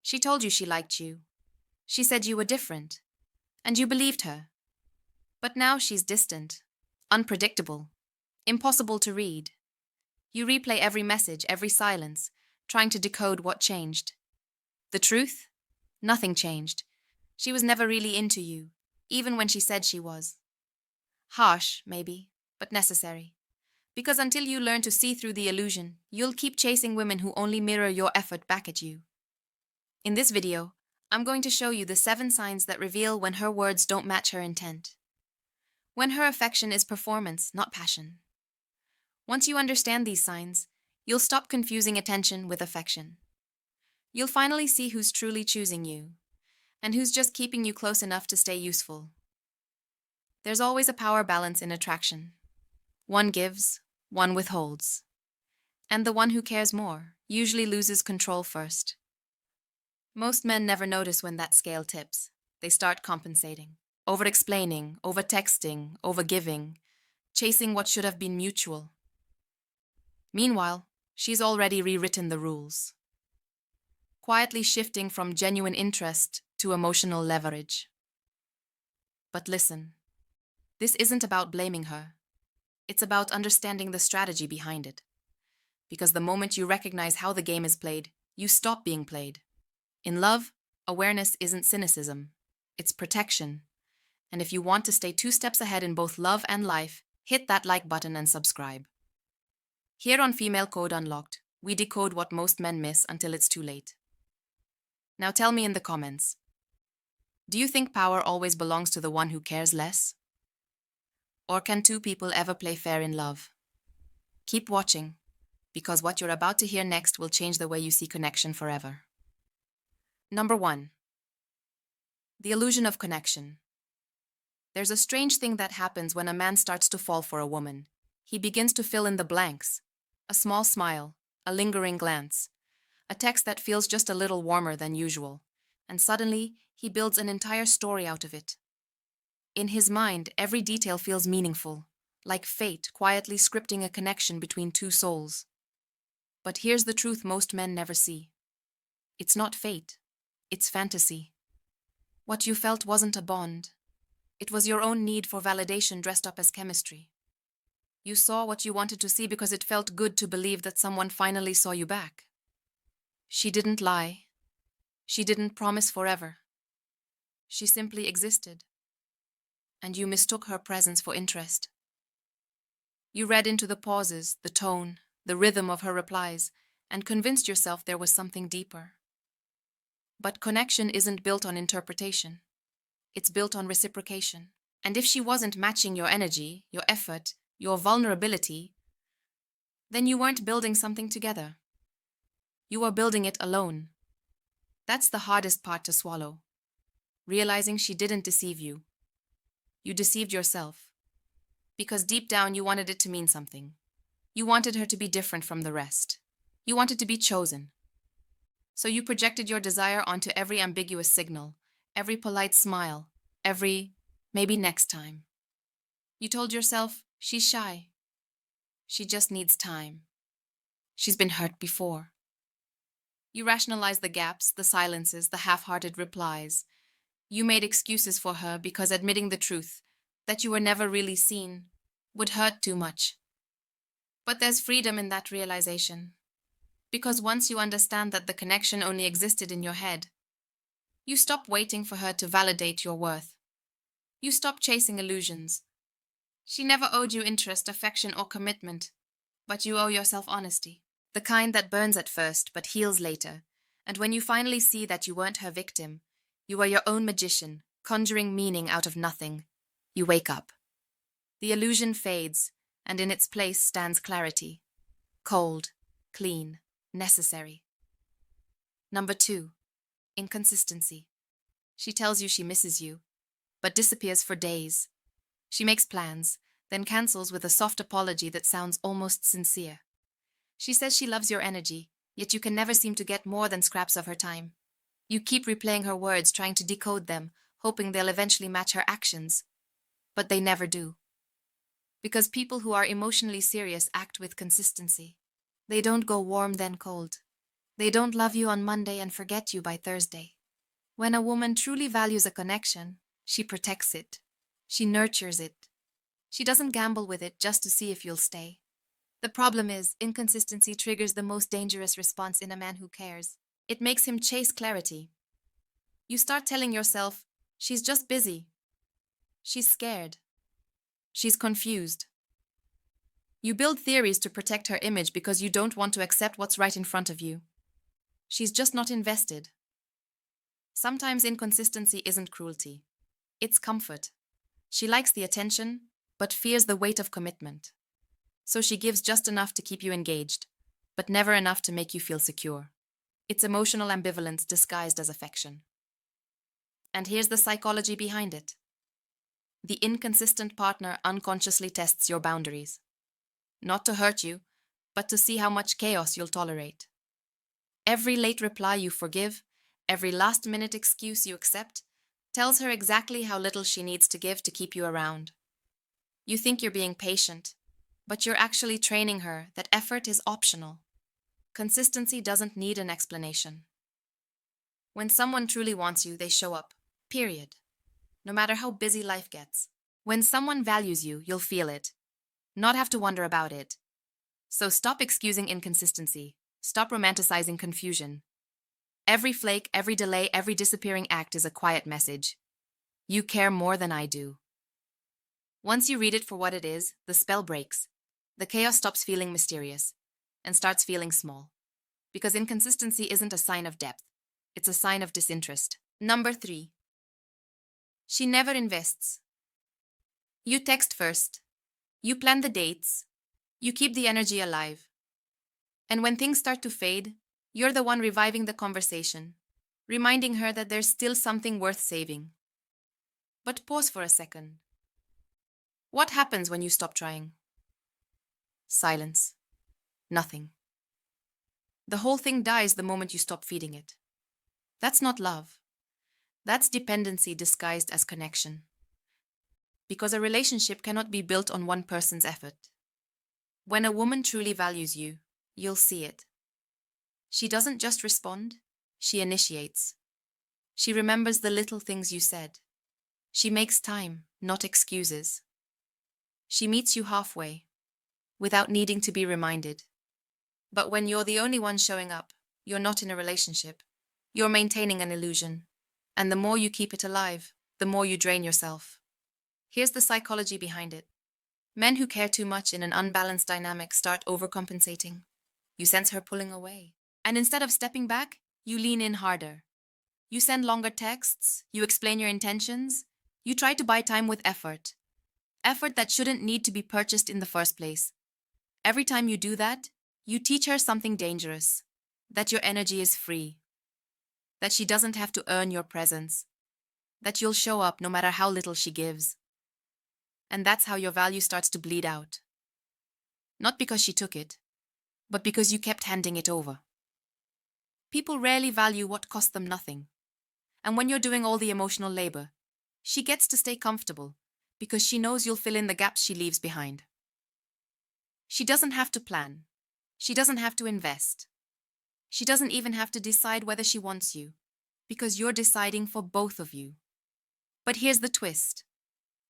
She told you she liked you. She said you were different. And you believed her. But now she's distant, unpredictable, impossible to read. You replay every message, every silence, trying to decode what changed. The truth? Nothing changed. She was never really into you, even when she said she was. Harsh, maybe, but necessary. Because until you learn to see through the illusion, you'll keep chasing women who only mirror your effort back at you. In this video, I'm going to show you the 7 signs that reveal when her words don't match her intent. When her affection is performance, not passion. Once you understand these signs, you'll stop confusing attention with affection. You'll finally see who's truly choosing you, and who's just keeping you close enough to stay useful. There's always a power balance in attraction. One gives, one withholds. And the one who cares more usually loses control first. Most men never notice when that scale tips. They start compensating, over-explaining, over-texting, over-giving, chasing what should have been mutual. Meanwhile, she's already rewritten the rules, quietly shifting from genuine interest to emotional leverage. But listen, this isn't about blaming her. It's about understanding the strategy behind it. Because the moment you recognize how the game is played, you stop being played. In love, awareness isn't cynicism. It's protection. And if you want to stay 2 steps ahead in both love and life, hit that like button and subscribe. Here on Female Code Unlocked, we decode what most men miss until it's too late. Now tell me in the comments, do you think power always belongs to the one who cares less? Or can 2 people ever play fair in love? Keep watching, because what you're about to hear next will change the way you see connection forever. Number 1. The illusion of connection. There's a strange thing that happens when a man starts to fall for a woman. He begins to fill in the blanks. A small smile, a lingering glance, a text that feels just a little warmer than usual, and suddenly he builds an entire story out of it. In his mind, every detail feels meaningful, like fate quietly scripting a connection between 2 souls. But here's the truth most men never see. It's not fate, it's fantasy. What you felt wasn't a bond. It was your own need for validation dressed up as chemistry. You saw what you wanted to see because it felt good to believe that someone finally saw you back. She didn't lie. She didn't promise forever. She simply existed. And you mistook her presence for interest. You read into the pauses, the tone, the rhythm of her replies, and convinced yourself there was something deeper. But connection isn't built on interpretation. It's built on reciprocation. And if she wasn't matching your energy, your effort, your vulnerability, then you weren't building something together. You were building it alone. That's the hardest part to swallow. Realizing she didn't deceive you. You deceived yourself. Because deep down you wanted it to mean something. You wanted her to be different from the rest. You wanted to be chosen. So you projected your desire onto every ambiguous signal, every polite smile, every maybe next time. You told yourself, she's shy. She just needs time. She's been hurt before. You rationalized the gaps, the silences, the half-hearted replies. You made excuses for her because admitting the truth, that you were never really seen, would hurt too much. But there's freedom in that realization. Because once you understand that the connection only existed in your head, you stop waiting for her to validate your worth. You stop chasing illusions. She never owed you interest, affection, or commitment, but you owe yourself honesty. The kind that burns at first, but heals later. And when you finally see that you weren't her victim, you are your own magician, conjuring meaning out of nothing. You wake up. The illusion fades, and in its place stands clarity. Cold, clean, necessary. Number 2. Inconsistency. She tells you she misses you, but disappears for days. She makes plans, then cancels with a soft apology that sounds almost sincere. She says she loves your energy, yet you can never seem to get more than scraps of her time. You keep replaying her words, trying to decode them, hoping they'll eventually match her actions. But they never do. Because people who are emotionally serious act with consistency. They don't go warm then cold. They don't love you on Monday and forget you by Thursday. When a woman truly values a connection, she protects it. She nurtures it. She doesn't gamble with it just to see if you'll stay. The problem is, inconsistency triggers the most dangerous response in a man who cares. It makes him chase clarity. You start telling yourself, she's just busy. She's scared. She's confused. You build theories to protect her image because you don't want to accept what's right in front of you. She's just not invested. Sometimes inconsistency isn't cruelty. It's comfort. She likes the attention, but fears the weight of commitment. So she gives just enough to keep you engaged, but never enough to make you feel secure. It's emotional ambivalence disguised as affection. And here's the psychology behind it. The inconsistent partner unconsciously tests your boundaries. Not to hurt you, but to see how much chaos you'll tolerate. Every late reply you forgive, every last-minute excuse you accept, tells her exactly how little she needs to give to keep you around. You think you're being patient, but you're actually training her that effort is optional. Consistency doesn't need an explanation. When someone truly wants you, they show up. Period. No matter how busy life gets. When someone values you, you'll feel it. Not have to wonder about it. So stop excusing inconsistency. Stop romanticizing confusion. Every flake, every delay, every disappearing act is a quiet message. You care more than I do. Once you read it for what it is, the spell breaks. The chaos stops feeling mysterious and starts feeling small. Because inconsistency isn't a sign of depth. It's a sign of disinterest. Number 3. She never invests. You text first. You plan the dates. You keep the energy alive. And when things start to fade, you're the one reviving the conversation, reminding her that there's still something worth saving. But pause for a second. What happens when you stop trying? Silence. Nothing. The whole thing dies the moment you stop feeding it. That's not love. That's dependency disguised as connection. Because a relationship cannot be built on one person's effort. When a woman truly values you, you'll see it. She doesn't just respond, she initiates. She remembers the little things you said. She makes time, not excuses. She meets you halfway, without needing to be reminded. But when you're the only one showing up, you're not in a relationship. You're maintaining an illusion. And the more you keep it alive, the more you drain yourself. Here's the psychology behind it. Men who care too much in an unbalanced dynamic start overcompensating. You sense her pulling away. And instead of stepping back, you lean in harder. You send longer texts, you explain your intentions, you try to buy time with effort. Effort that shouldn't need to be purchased in the first place. Every time you do that, you teach her something dangerous. That your energy is free. That she doesn't have to earn your presence. That you'll show up no matter how little she gives. And that's how your value starts to bleed out. Not because she took it, but because you kept handing it over. People rarely value what cost them nothing. And when you're doing all the emotional labor, she gets to stay comfortable because she knows you'll fill in the gaps she leaves behind. She doesn't have to plan. She doesn't have to invest. She doesn't even have to decide whether she wants you, because you're deciding for both of you. But here's the twist.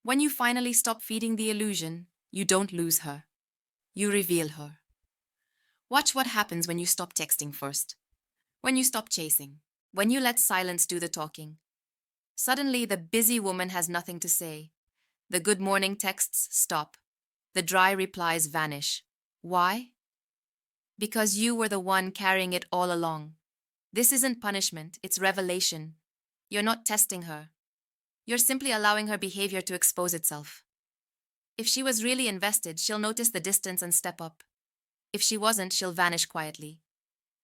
When you finally stop feeding the illusion, you don't lose her. You reveal her. Watch what happens when you stop texting first. When you stop chasing. When you let silence do the talking. Suddenly, the busy woman has nothing to say. The good morning texts stop. The dry replies vanish. Why? Because you were the one carrying it all along. This isn't punishment, it's revelation. You're not testing her. You're simply allowing her behavior to expose itself. If she was really invested, she'll notice the distance and step up. If she wasn't, she'll vanish quietly.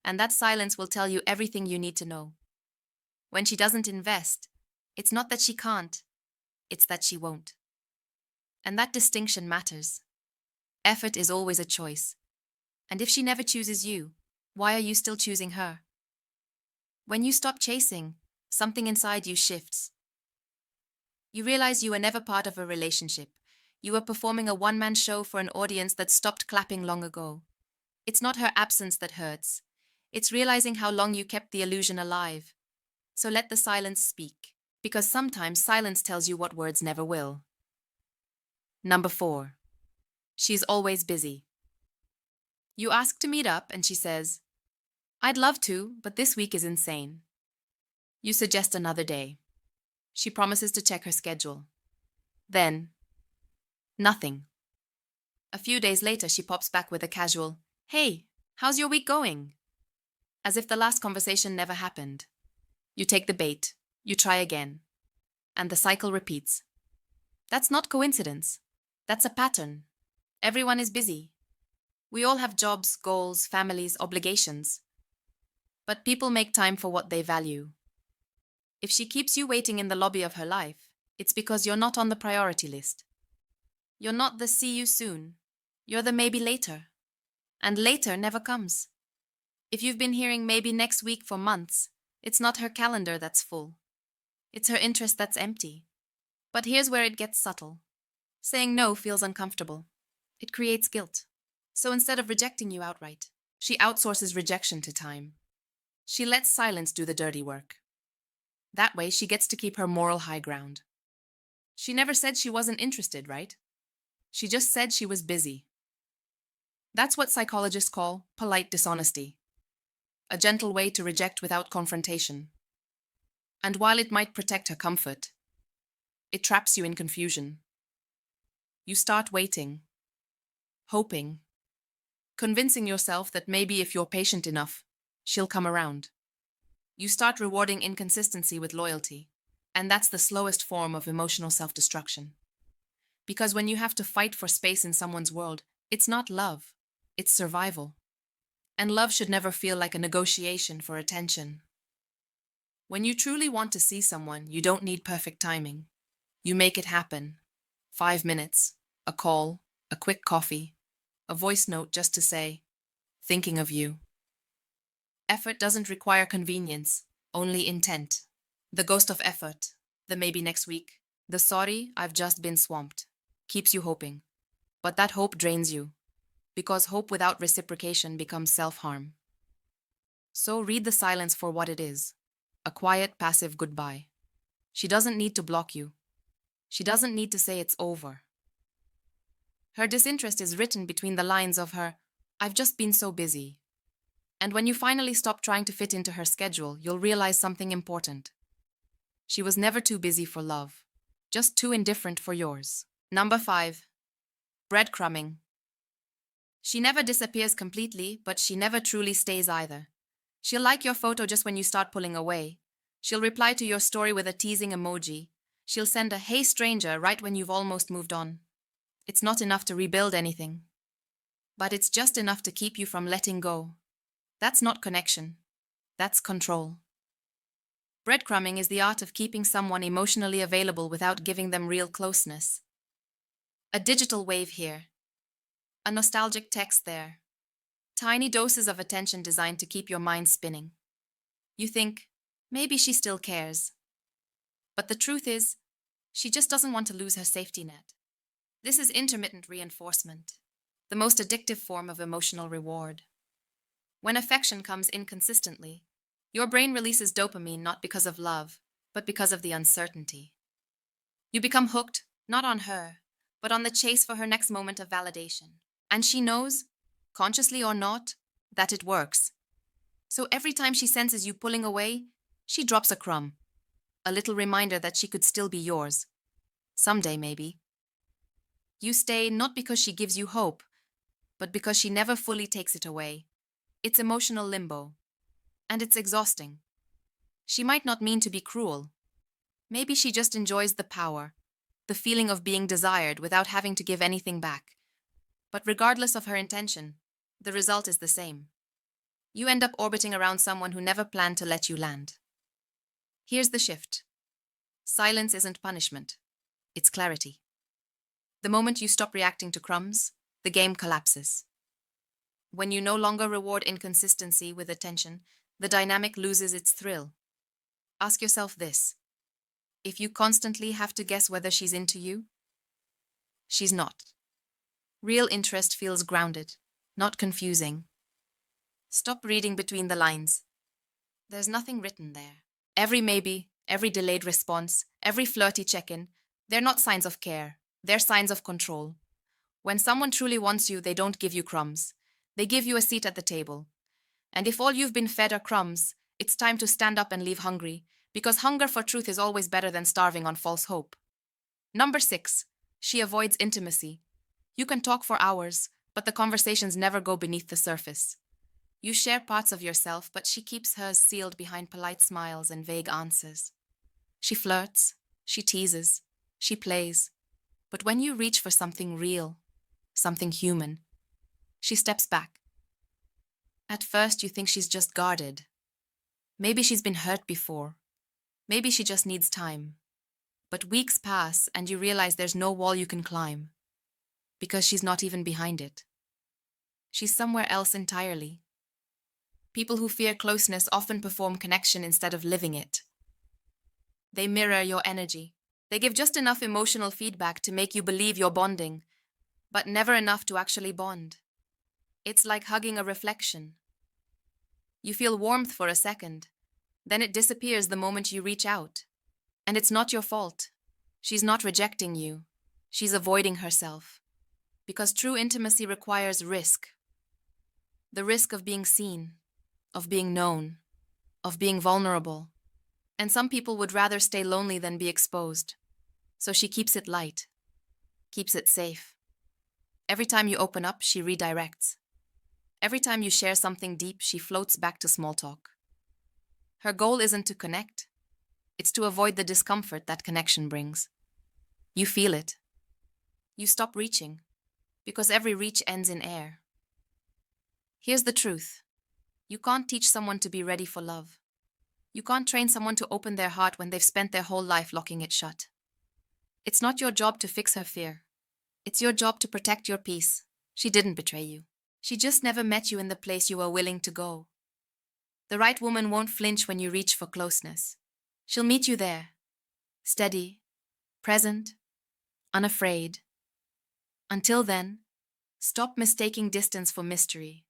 And that silence will tell you everything you need to know. When she doesn't invest, it's not that she can't, it's that she won't. And that distinction matters. Effort is always a choice. And if she never chooses you, why are you still choosing her? When you stop chasing, something inside you shifts. You realize you were never part of a relationship. You were performing a one-man show for an audience that stopped clapping long ago. It's not her absence that hurts. It's realizing how long you kept the illusion alive. So let the silence speak, because sometimes silence tells you what words never will. Number 4. She's always busy. You ask to meet up and she says, "I'd love to, but this week is insane." You suggest another day. She promises to check her schedule. Then, nothing. A few days later, she pops back with a casual, "Hey, how's your week going?" As if the last conversation never happened. You take the bait. You try again. And the cycle repeats. That's not coincidence. That's a pattern. Everyone is busy. We all have jobs, goals, families, obligations. But people make time for what they value. If she keeps you waiting in the lobby of her life, it's because you're not on the priority list. You're not the "see you soon." You're the "maybe later." And later never comes. If you've been hearing "maybe next week" for months, it's not her calendar that's full. It's her interest that's empty. But here's where it gets subtle. Saying no feels uncomfortable. It creates guilt. So instead of rejecting you outright, she outsources rejection to time. She lets silence do the dirty work. That way, she gets to keep her moral high ground. She never said she wasn't interested, right? She just said she was busy. That's what psychologists call polite dishonesty. A gentle way to reject without confrontation. And while it might protect her comfort, it traps you in confusion. You start waiting, hoping, convincing yourself that maybe if you're patient enough, she'll come around. You start rewarding inconsistency with loyalty, and that's the slowest form of emotional self-destruction. Because when you have to fight for space in someone's world, it's not love, it's survival. And love should never feel like a negotiation for attention. When you truly want to see someone, you don't need perfect timing. You make it happen. 5 minutes, a call, a quick coffee, a voice note just to say, "Thinking of you." Effort doesn't require convenience, only intent. The ghost of effort, the "maybe next week," the "sorry, I've just been swamped," keeps you hoping. But that hope drains you, because hope without reciprocation becomes self-harm. So read the silence for what it is, a quiet, passive goodbye. She doesn't need to block you. She doesn't need to say it's over. Her disinterest is written between the lines of her, "I've just been so busy." And when you finally stop trying to fit into her schedule, you'll realize something important. She was never too busy for love, just too indifferent for yours. Number 5. Breadcrumbing. She never disappears completely, but she never truly stays either. She'll like your photo just when you start pulling away. She'll reply to your story with a teasing emoji. She'll send a "hey stranger" right when you've almost moved on. It's not enough to rebuild anything. But it's just enough to keep you from letting go. That's not connection. That's control. Breadcrumbing is the art of keeping someone emotionally available without giving them real closeness. A digital wave here. A nostalgic text there. Tiny doses of attention designed to keep your mind spinning. You think, maybe she still cares. But the truth is, she just doesn't want to lose her safety net. This is intermittent reinforcement, the most addictive form of emotional reward. When affection comes inconsistently, your brain releases dopamine not because of love, but because of the uncertainty. You become hooked, not on her, but on the chase for her next moment of validation. And she knows, consciously or not, that it works. So every time she senses you pulling away, she drops a crumb. A little reminder that she could still be yours. Someday, maybe. You stay not because she gives you hope, but because she never fully takes it away. It's emotional limbo. And it's exhausting. She might not mean to be cruel. Maybe she just enjoys the power, the feeling of being desired without having to give anything back. But regardless of her intention, the result is the same. You end up orbiting around someone who never planned to let you land. Here's the shift. Silence isn't punishment. It's clarity. The moment you stop reacting to crumbs, the game collapses. When you no longer reward inconsistency with attention, the dynamic loses its thrill. Ask yourself this. If you constantly have to guess whether she's into you, she's not. Real interest feels grounded, not confusing. Stop reading between the lines. There's nothing written there. Every maybe, every delayed response, every flirty check-in, they're not signs of care. They're signs of control. When someone truly wants you, they don't give you crumbs. They give you a seat at the table. And if all you've been fed are crumbs, it's time to stand up and leave hungry, because hunger for truth is always better than starving on false hope. Number 6. She avoids intimacy. You can talk for hours, but the conversations never go beneath the surface. You share parts of yourself, but she keeps hers sealed behind polite smiles and vague answers. She flirts, she teases, she plays. But when you reach for something real, something human, she steps back. At first, you think she's just guarded. Maybe she's been hurt before. Maybe she just needs time. But weeks pass and you realize there's no wall you can climb, because she's not even behind it. She's somewhere else entirely. People who fear closeness often perform connection instead of living it. They mirror your energy. They give just enough emotional feedback to make you believe you're bonding, but never enough to actually bond. It's like hugging a reflection. You feel warmth for a second, then it disappears the moment you reach out. And it's not your fault. She's not rejecting you. She's avoiding herself. Because true intimacy requires risk. The risk of being seen, of being known, of being vulnerable. And some people would rather stay lonely than be exposed. So she keeps it light, keeps it safe. Every time you open up, she redirects. Every time you share something deep, she floats back to small talk. Her goal isn't to connect. It's to avoid the discomfort that connection brings. You feel it. You stop reaching, because every reach ends in air. Here's the truth. You can't teach someone to be ready for love. You can't train someone to open their heart when they've spent their whole life locking it shut. It's not your job to fix her fear. It's your job to protect your peace. She didn't betray you. She just never met you in the place you were willing to go. The right woman won't flinch when you reach for closeness. She'll meet you there, steady, present, unafraid. Until then, stop mistaking distance for mystery.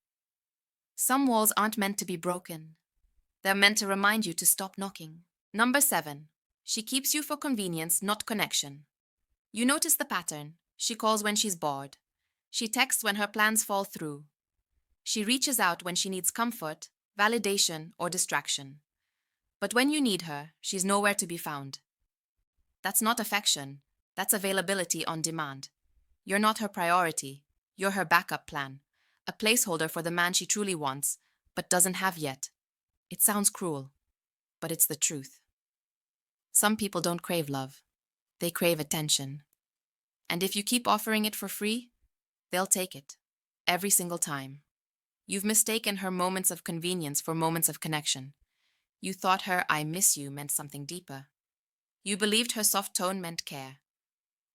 Some walls aren't meant to be broken. They're meant to remind you to stop knocking. Number 7. She keeps you for convenience, not connection. You notice the pattern. She calls when she's bored. She texts when her plans fall through. She reaches out when she needs comfort, validation, or distraction. But when you need her, she's nowhere to be found. That's not affection. That's availability on demand. You're not her priority. You're her backup plan. A placeholder for the man she truly wants, but doesn't have yet. It sounds cruel, but it's the truth. Some people don't crave love. They crave attention. And if you keep offering it for free, they'll take it. Every single time. You've mistaken her moments of convenience for moments of connection. You thought her "I miss you" meant something deeper. You believed her soft tone meant care.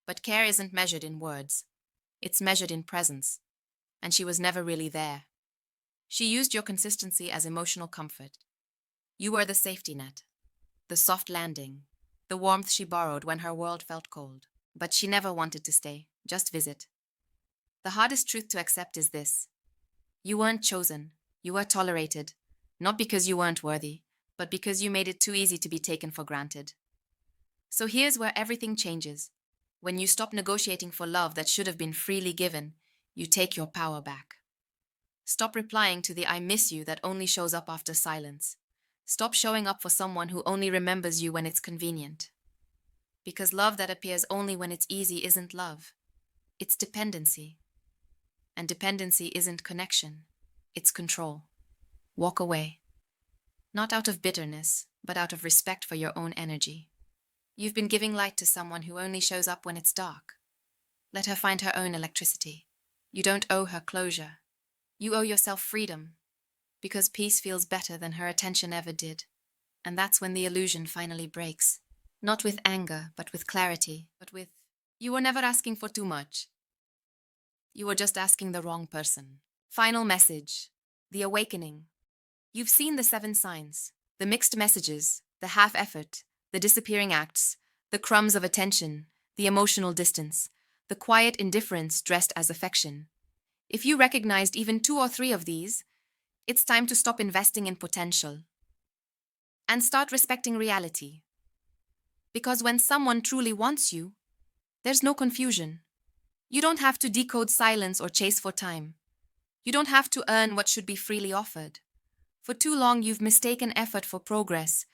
But care isn't measured in words. It's measured in presence. And she was never really there. She used your consistency as emotional comfort. You were the safety net, the soft landing, the warmth she borrowed when her world felt cold. But she never wanted to stay, just visit. The hardest truth to accept is this. You weren't chosen. You were tolerated. Not because you weren't worthy, but because you made it too easy to be taken for granted. So here's where everything changes. When you stop negotiating for love that should have been freely given, you take your power back. Stop replying to the "I miss you" that only shows up after silence. Stop showing up for someone who only remembers you when it's convenient. Because love that appears only when it's easy isn't love. It's dependency. And dependency isn't connection. It's control. Walk away. Not out of bitterness, but out of respect for your own energy. You've been giving light to someone who only shows up when it's dark. Let her find her own electricity. You don't owe her closure. You owe yourself freedom, because peace feels better than her attention ever did. And that's when the illusion finally breaks. Not with anger, but with clarity. But with, you were never asking for too much. You were just asking the wrong person. Final message. The awakening. You've seen the 7 signs, the mixed messages, the half-effort, the disappearing acts, the crumbs of attention, the emotional distance, the quiet indifference dressed as affection. If you recognized even 2 or 3 of these, It's time to stop investing in potential and start respecting reality. Because when someone truly wants you, there's no confusion. You don't have to decode silence or chase for time. You don't have to earn what should be freely offered. For too long, you've mistaken effort for progress.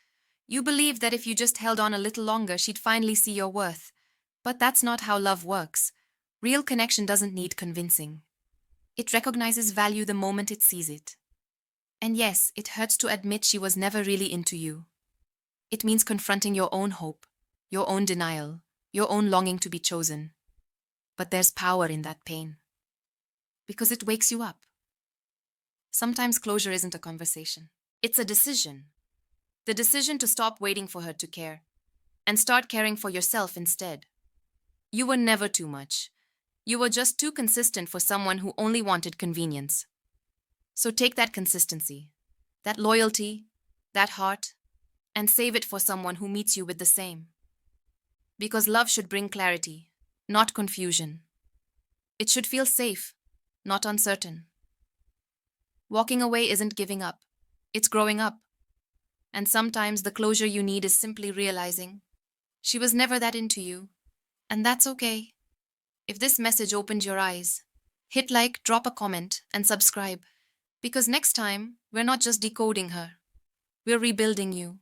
You believed that if you just held on a little longer, she'd finally see your worth. But that's not how love works. Real connection doesn't need convincing. It recognizes value the moment it sees it. And yes, it hurts to admit she was never really into you. It means confronting your own hope, your own denial, your own longing to be chosen. But there's power in that pain. Because it wakes you up. Sometimes closure isn't a conversation. It's a decision. The decision to stop waiting for her to care and start caring for yourself instead. You were never too much. You were just too consistent for someone who only wanted convenience. So take that consistency, that loyalty, that heart, and save it for someone who meets you with the same. Because love should bring clarity, not confusion. It should feel safe, not uncertain. Walking away isn't giving up. It's growing up. And sometimes the closure you need is simply realizing she was never that into you. And that's okay. If this message opened your eyes, hit like, drop a comment, and subscribe. Because next time, we're not just decoding her. We're rebuilding you.